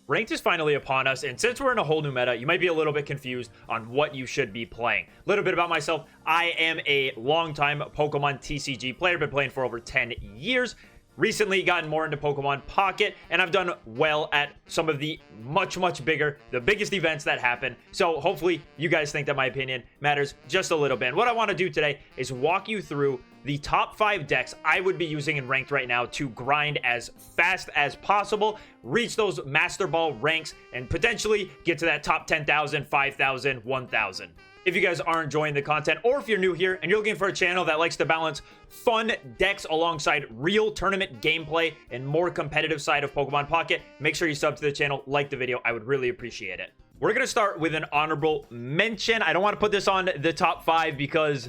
Ranked is finally upon us, and since we're in a whole new meta, you might be a little bit confused on what you should be playing. A little bit about myself. I am a longtime Pokemon TCG player, been playing for over 10 years. Recently gotten more into Pokemon Pocket, and I've done well at some of the much bigger, the biggest events that happen. So hopefully you guys think that my opinion matters just a little bit. And what I want to do today is walk you through the top 5 decks I would be using in Ranked right now to grind as fast as possible, reach those Master Ball ranks, and potentially get to that top 10,000, 5,000, 1,000. If you guys are enjoying the content, or if you're new here and you're looking for a channel that likes to balance fun decks alongside real tournament gameplay and more competitive side of Pokemon Pocket, make sure you sub to the channel, like the video. I would really appreciate it. We're going to start with an honorable mention. I don't want to put this on the top 5 because,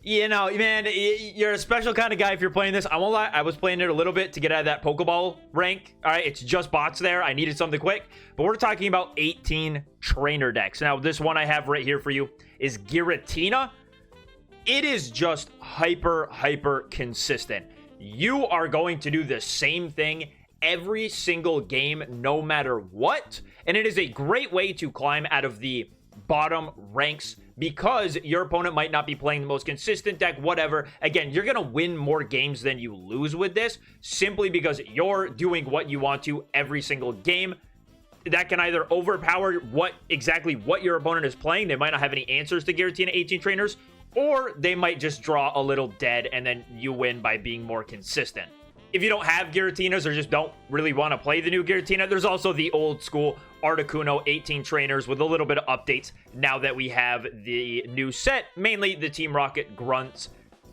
you know, man, you're a special kind of guy if you're playing this. I won't lie, I was playing it a little bit to get out of that Pokeball rank. All right, it's just bots there. I needed something quick. But we're talking about 18 trainer decks. Now, this one I have right here for you is Giratina. It is just hyper consistent. You are going to do the same thing every single game, no matter what. And it is a great way to climb out of the bottom ranks because your opponent might not be playing the most consistent deck, whatever. Again, you're going to win more games than you lose with this simply because you're doing what you want to every single game. That can either overpower what your opponent is playing. They might not have any answers to Giratina 18 trainers, or they might just draw a little dead and then you win by being more consistent. If you don't have Giratinas or just don't really want to play the new Giratina, there's also the old school Articuno 18 trainers with a little bit of updates now that we have the new set, mainly the Team Rocket grunts.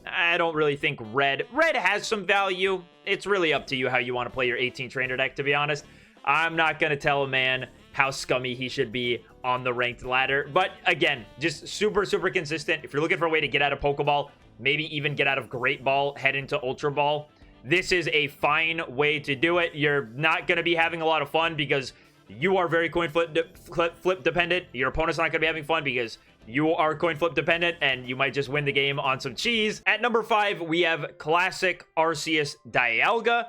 I don't really think Red has some value. It's really up to you how you want to play your 18 trainer deck, to be honest. I'm not going to tell a man how scummy he should be on the ranked ladder. But again, just super consistent. If you're looking for a way to get out of Pokeball, maybe even get out of Great Ball, head into Ultra Ball, this is a fine way to do it. You're not going to be having a lot of fun because you are very coin flip dependent. Your opponent's not going to be having fun because you are coin flip dependent, and you might just win the game on some cheese. At number 5, we have Classic Arceus Dialga.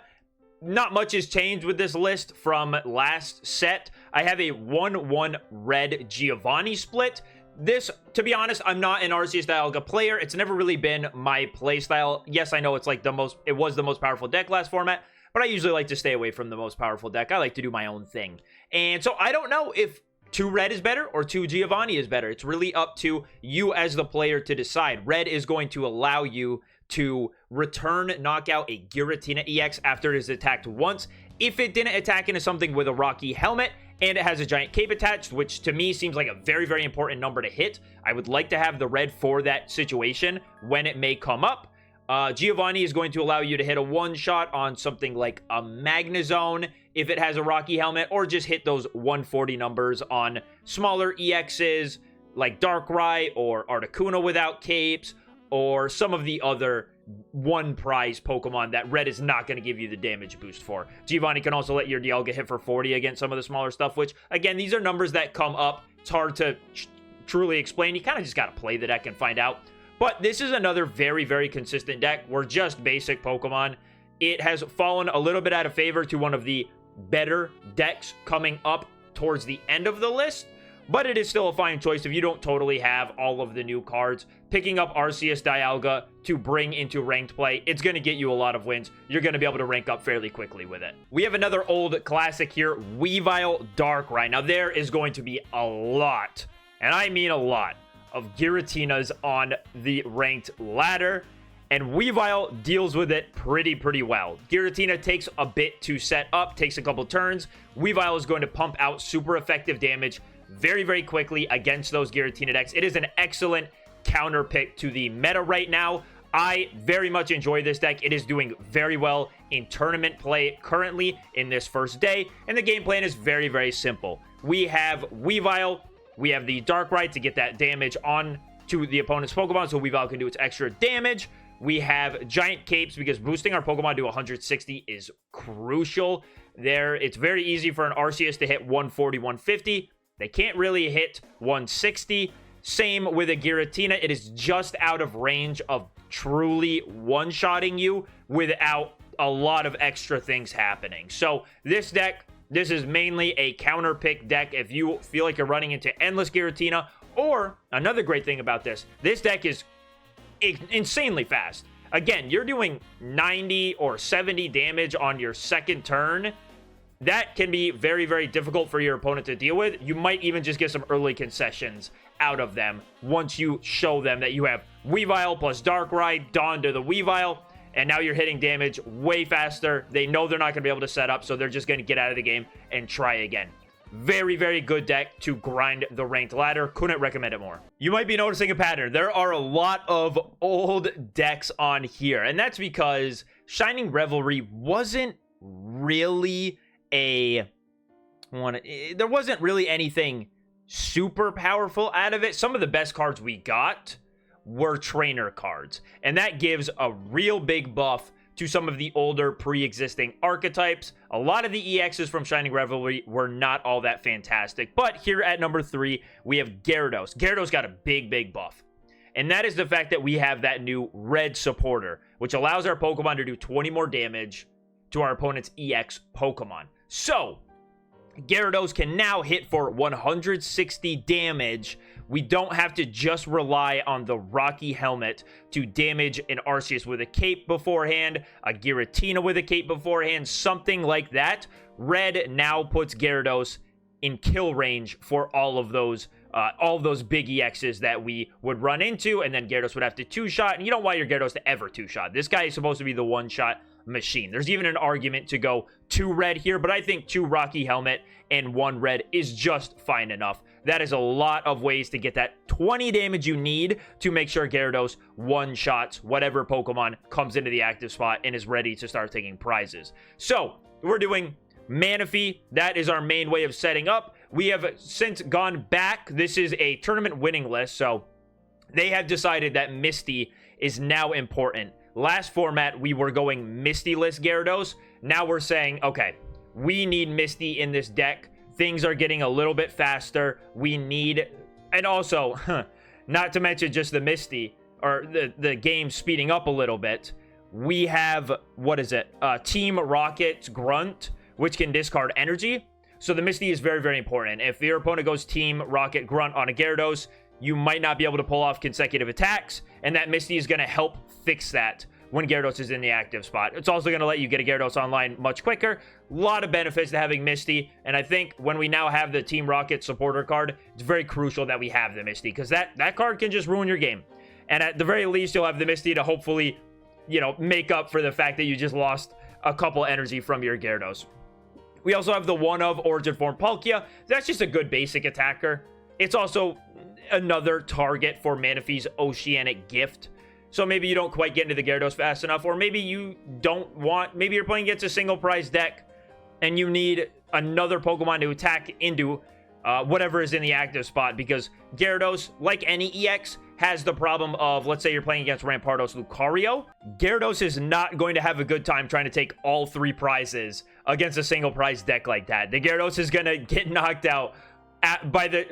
Not much has changed with this list from last set. I have a 1/1 red Giovanni split. This, to be honest, I'm not an Arceus Dialga player. It's never really been my playstyle. Yes, I know it's like it was the most powerful deck last format, but I usually like to stay away from the most powerful deck. I like to do my own thing. And so I don't know if 2 red is better or 2 Giovanni is better. It's really up to you as the player to decide. Red is going to allow you to return knockout a Giratina EX after it is attacked once. If it didn't attack into something with a Rocky Helmet and it has a giant cape attached, which to me seems like a very important number to hit, I would like to have the red for that situation when it may come up. Giovanni is going to allow you to hit a one-shot on something like a Magnezone if it has a Rocky Helmet, or just hit those 140 numbers on smaller EXs like Darkrai or Articuno without capes, or some of the other one prize Pokemon that red is not going to give you the damage boost for. Giovanni can also let your Dialga hit for 40 against some of the smaller stuff, which, again, these are numbers that come up. It's hard to truly explain. You kind of just got to play the deck and find out. But this is another very consistent deck. We're just basic Pokemon. It has fallen a little bit out of favor to one of the better decks coming up towards the end of the list, but it is still a fine choice if you don't totally have all of the new cards. Picking up Arceus Dialga to bring into ranked play, it's going to get you a lot of wins. You're going to be able to rank up fairly quickly with it. We have another old classic here, Weavile Darkrai. Now, there is going to be a lot, and I mean a lot, of Giratinas on the ranked ladder, and Weavile deals with it pretty well. Giratina takes a bit to set up, takes a couple turns. Weavile is going to pump out super effective damage very quickly against those Giratina decks. It is an excellent counter pick to the meta right now. I very much enjoy this deck. It is doing very well in tournament play currently in this first day, and the game plan is very simple. We have Weavile, we have the Darkrai to get that damage on to the opponent's Pokemon so Weavile can do its extra damage. We have Giant Capes because boosting our Pokemon to 160 is crucial. It's very easy for an Arceus to hit 140, 150. They can't really hit 160. Same with a Giratina. It is just out of range of truly one-shotting you without a lot of extra things happening. So this deck This is mainly a counter pick deck if you feel like you're running into Endless Giratina. Or, another great thing about this deck is insanely fast. Again, you're doing 90 or 70 damage on your second turn. That can be very, very difficult for your opponent to deal with. You might even just get some early concessions out of them once you show them that you have Weavile plus Darkrai, Dawn to the Weavile, and now you're hitting damage way faster. They know they're not going to be able to set up, so they're just going to get out of the game and try again. Very, very good deck to grind the ranked ladder. Couldn't recommend it more. You might be noticing a pattern. There are a lot of old decks on here, and that's because Shining Revelry wasn't really there wasn't really anything super powerful out of it. Some of the best cards we got were trainer cards, and that gives a real big buff to some of the older pre-existing archetypes. A lot of the EXs from Shining Revelry were not all that fantastic, but here at number 3, we have Gyarados. Gyarados got a big buff, and that is the fact that we have that new red supporter, which allows our Pokemon to do 20 more damage to our opponent's EX Pokemon. So, Gyarados can now hit for 160 damage. We don't have to just rely on the Rocky Helmet to damage an Arceus with a cape beforehand, a Giratina with a cape beforehand, something like that. Red now puts Gyarados in kill range for all of those big EXs that we would run into, and then Gyarados would have to two-shot, and you don't want your Gyarados to ever two-shot. This guy is supposed to be the one-shot machine. There's even an argument to go 2 red here, but I think 2 Rocky Helmet and 1 red is just fine enough. That is a lot of ways to get that 20 damage you need to make sure Gyarados one-shots whatever Pokemon comes into the active spot and is ready to start taking prizes. So, we're doing Manaphy. That is our main way of setting up. We have since gone back. This is a tournament winning list, so they have decided that Misty is now important. Last format, we were going Misty-less Gyarados. Now we're saying, okay, we need Misty in this deck. Things are getting a little bit faster. We need, and also, not to mention just the Misty, or the game speeding up a little bit. We have, what is it? Team Rocket's Grunt, which can discard energy. So the Misty is very, very important. If your opponent goes Team Rocket Grunt on a Gyarados, you might not be able to pull off consecutive attacks, and that Misty is going to help fix that when Gyarados is in the active spot. It's also going to let you get a Gyarados online much quicker. A lot of benefits to having Misty, and I think when we now have the Team Rocket supporter card, it's very crucial that we have the Misty, because that card can just ruin your game. And at the very least, you'll have the Misty to hopefully, you know, make up for the fact that you just lost a couple energy from your Gyarados. We also have the one-of Origin Form Palkia. That's just a good basic attacker. It's also another target for Manaphy's Oceanic Gift. So maybe you don't quite get into the Gyarados fast enough, or maybe you don't want, maybe you're playing against a single prize deck and you need another Pokemon to attack into whatever is in the active spot, because Gyarados, like any EX, has the problem of, let's say you're playing against Rampardos Lucario. Gyarados is not going to have a good time trying to take all 3 prizes against a single prize deck like that. The Gyarados is going to get knocked out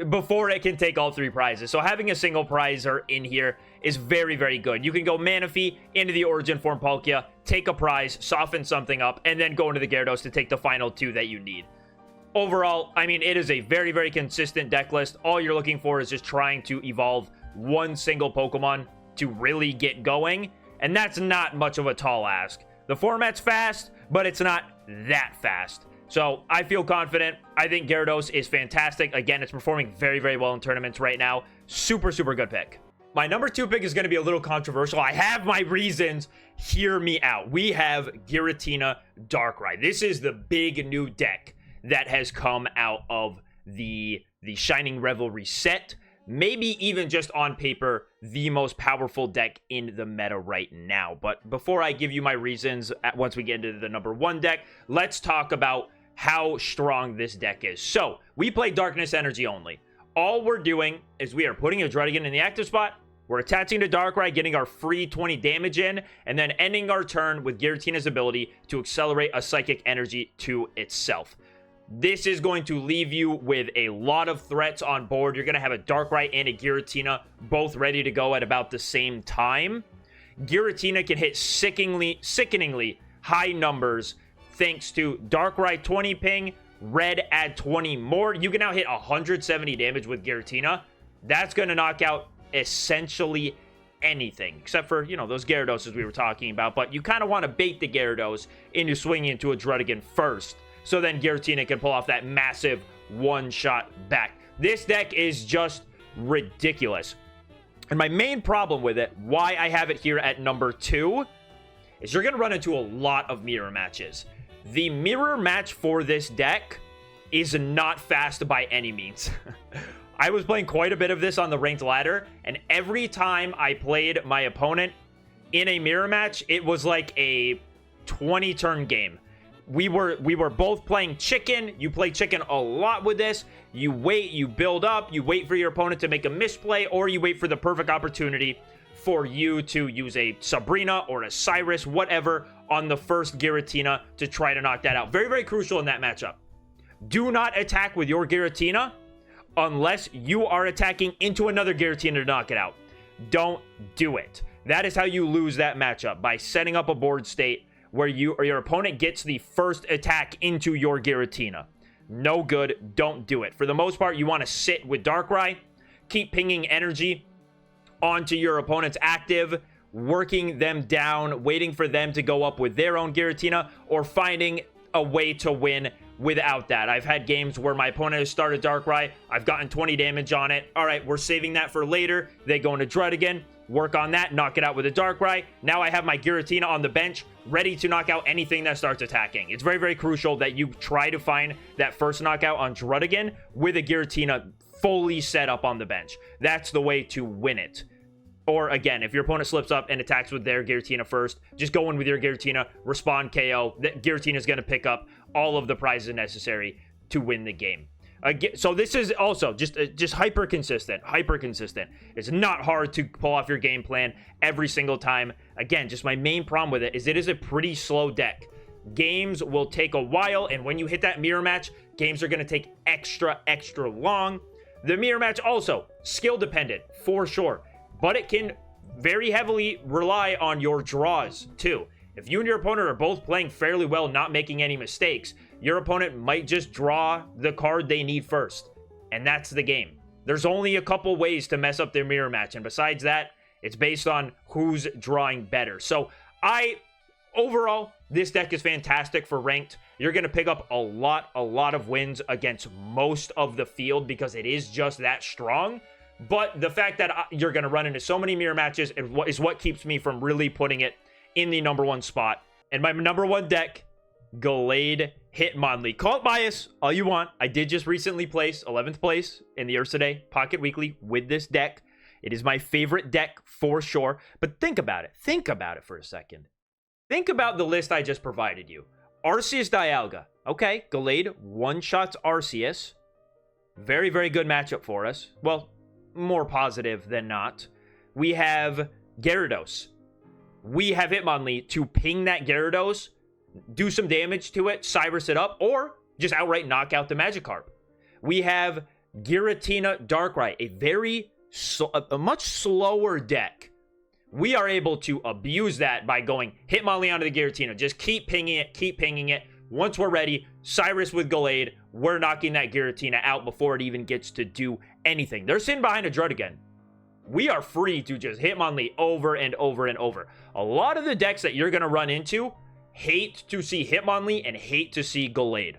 before it can take all 3 prizes. So having a single prizer in here is very, very good. You can go Manaphy into the Origin Form Palkia, take a prize, soften something up, and then go into the Gyarados to take the final 2 that you need. Overall, I mean, it is a very, very consistent deck list. All you're looking for is just trying to evolve one single Pokemon to really get going, and that's not much of a tall ask. The format's fast, but it's not that fast. So I feel confident. I think Gyarados is fantastic. Again, it's performing very, very well in tournaments right now. Super, super good pick. My number 2 pick is going to be a little controversial. I have my reasons. Hear me out. We have Giratina Darkrai. This is the big new deck that has come out of the Shining Revelry set. Maybe even just on paper, the most powerful deck in the meta right now. But before I give you my reasons, once we get into the number 1 deck, let's talk about how strong this deck is. So, we play Darkness Energy only. All we're doing is we are putting a Druddigon in the active spot, we're attaching to Darkrai, getting our free 20 damage in, and then ending our turn with Giratina's ability to accelerate a Psychic Energy to itself. This is going to leave you with a lot of threats on board. You're going to have a Darkrai and a Giratina both ready to go at about the same time. Giratina can hit sickeningly high numbers thanks to Darkrai 20 ping red add 20 more. You can now hit 170 damage with Giratina. That's going to knock out essentially anything, except for, you know, those Gyarados we were talking about. But you kind of want to bait the Gyarados into swinging into a Druddigon first, so then Giratina can pull off that massive one-shot back. This deck is just ridiculous. And my main problem with it, why I have it here at number 2, is you're going to run into a lot of mirror matches. The mirror match for this deck is not fast by any means. I was playing quite a bit of this on the ranked ladder, and every time I played my opponent in a mirror match, it was like a 20-turn game. We were both playing chicken. You play chicken a lot with this. You wait, you build up, you wait for your opponent to make a misplay, or you wait for the perfect opportunity for you to use a Sabrina or a Cyrus, whatever, on the first Giratina to try to knock that out. Very, very crucial in that matchup. Do not attack with your Giratina unless you are attacking into another Giratina to knock it out. Don't do it. That is how you lose that matchup, by setting up a board state where you or your opponent gets the first attack into your Giratina. No good. Don't do it. For the most part, you want to sit with Darkrai, keep pinging energy onto your opponent's active, working them down, waiting for them to go up with their own Giratina, or finding a way to win without that. I've had games where my opponent has started Darkrai, I've gotten 20 damage on it. All right, we're saving that for later. They go into Druddigon, work on that, knock it out with a Darkrai. Now I have my Giratina on the bench, ready to knock out anything that starts attacking. It's very, very crucial that you try to find that first knockout on Druddigon with a Giratina fully set up on the bench. That's the way to win it. Or again, if your opponent slips up and attacks with their Giratina first, just go in with your Giratina, respond KO. Giratina is going to pick up all of the prizes necessary to win the game. So this is also just hyper consistent. It's not hard to pull off your game plan every single time. Again, just my main problem with it is a pretty slow deck. Games will take a while, and when you hit that mirror match, games are going to take extra long. The mirror match also skill dependent for sure, but it can very heavily rely on your draws too. If you and your opponent are both playing fairly well, not making any mistakes, your opponent might just draw the card they need first, and that's the game. There's only a couple ways to mess up their mirror match, and besides that, it's based on who's drawing better. So overall, this deck is fantastic for ranked. You're going to pick up a lot of wins against most of the field because it is just that strong. But the fact that you're going to run into so many mirror matches is what keeps me from really putting it in the number 1 spot. And my number 1 deck, Gallade Hitmonlee. Call it bias all you want. I did just recently place 11th place in the Ursa Day Pocket Weekly with this deck. It is my favorite deck for sure. But think about it. Think about it for a second. Think about the list I just provided you. Arceus Dialga. Okay, Gallade one-shots Arceus. Very, very good matchup for us. Well, more positive than not. We have Gyarados. We have Hitmonlee to ping that Gyarados, do some damage to it, Cyrus it up, or just outright knock out the Magikarp. We have Giratina Darkrai, a much slower deck. We are able to abuse that by going Hitmonlee onto the Giratina. Just keep pinging it. Once we're ready, Cyrus with Gallade, we're knocking that Giratina out before it even gets to do anything. They're sitting behind a Druddigon. We are free to just Hitmonlee over and over and over. A lot of the decks that you're going to run into hate to see Hitmonlee and hate to see Gallade.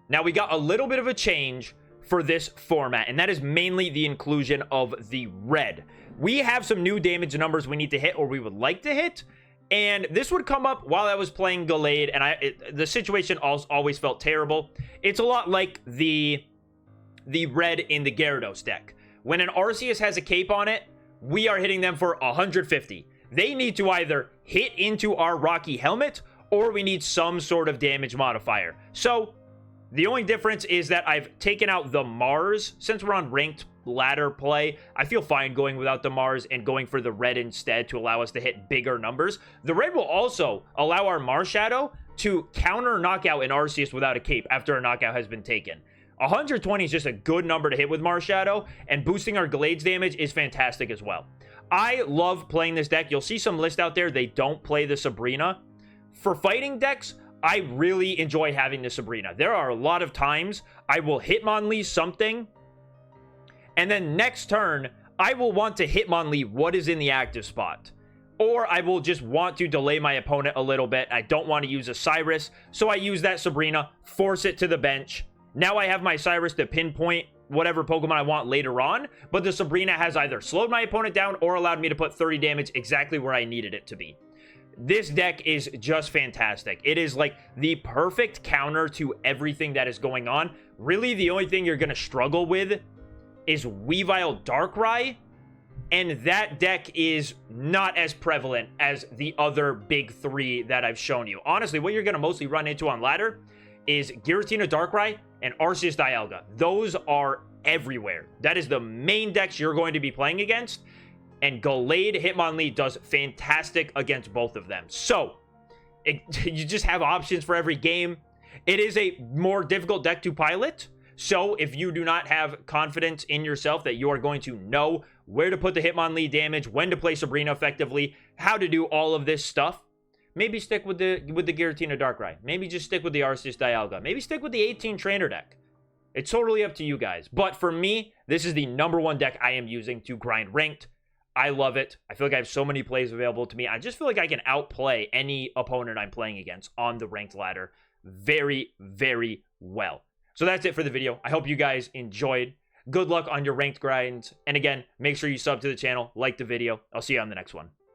Now, we got a little bit of a change for this format, and that is mainly the inclusion of the red. We have some new damage numbers we need to hit, or we would like to hit, and this would come up while I was playing Gallade, and the situation always felt terrible. It's a lot like the red in the Gyarados deck. When an Arceus has a cape on it, we are hitting them for 150. They need to either hit into our Rocky Helmet, or we need some sort of damage modifier. So, the only difference is that I've taken out the Mars. Since we're on ranked ladder play, I feel fine going without the Mars and going for the red instead to allow us to hit bigger numbers. The red will also allow our Marshadow to counter knockout an Arceus without a cape after a knockout has been taken. 120 is just a good number to hit with Marshadow, and boosting our Gallade's damage is fantastic as well. I love playing this deck. You'll see some list out there, they don't play the Sabrina. For fighting decks, I really enjoy having the Sabrina. There are a lot of times I will Hitmonlee something, and then next turn, I will want to Hitmonlee what is in the active spot. Or I will just want to delay my opponent a little bit. I don't want to use a Cyrus, so I use that Sabrina, force it to the bench. Now I have my Cyrus to pinpoint whatever Pokemon I want later on, but the Sabrina has either slowed my opponent down or allowed me to put 30 damage exactly where I needed it to be. This deck is just fantastic. It is like the perfect counter to everything that is going on. Really, the only thing you're going to struggle with is Weavile Darkrai, and that deck is not as prevalent as the other big three that I've shown you. Honestly, what you're going to mostly run into on ladder is Giratina Darkrai and Arceus Dialga. Those are everywhere. That is the main decks you're going to be playing against, and Gallade Hitmonlee does fantastic against both of them. So, you just have options for every game. It is a more difficult deck to pilot, so if you do not have confidence in yourself that you are going to know where to put the Hitmonlee damage, when to play Sabrina effectively, how to do all of this stuff, maybe stick with the Giratina Darkrai. Maybe just stick with the Arceus Dialga. Maybe stick with the 18 trainer deck. It's totally up to you guys. But for me, this is the #1 deck I am using to grind ranked. I love it. I feel like I have so many plays available to me. I just feel like I can outplay any opponent I'm playing against on the ranked ladder very, very well. So that's it for the video. I hope you guys enjoyed. Good luck on your ranked grinds. And again, make sure you sub to the channel, like the video. I'll see you on the next one.